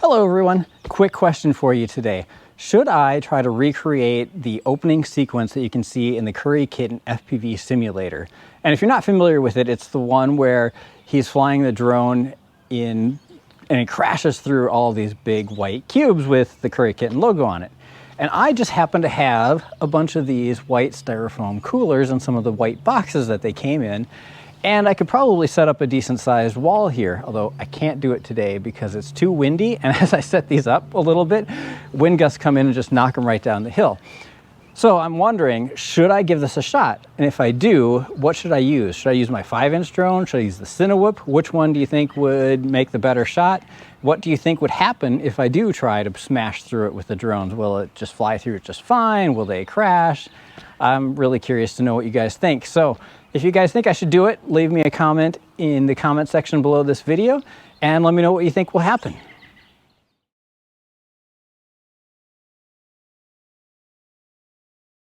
Hello everyone, quick question for you today. Should I try to recreate the opening sequence that you can see in the Curry Kitten FPV simulator? And if you're not familiar with it, it's the one where he's flying the drone and it crashes through all these big white cubes with the Curry Kitten logo on it. And I just happen to have a bunch of these white styrofoam coolers and some of the white boxes that they came in. And I could probably set up a decent sized wall here, although I can't do it today because it's too windy. And as I set these up a little bit, wind gusts come in and just knock them right down the hill. So I'm wondering, should I give this a shot? And if I do, what should I use? Should I use my 5-inch drone? Should I use the cinewhoop? Which one do you think would make the better shot? What do you think would happen if I do try to smash through it with the drones? Will it just fly through it just fine? Will they crash? I'm really curious to know what you guys think. So if you guys think I should do it, leave me a comment in the comment section below this video and let me know what you think will happen.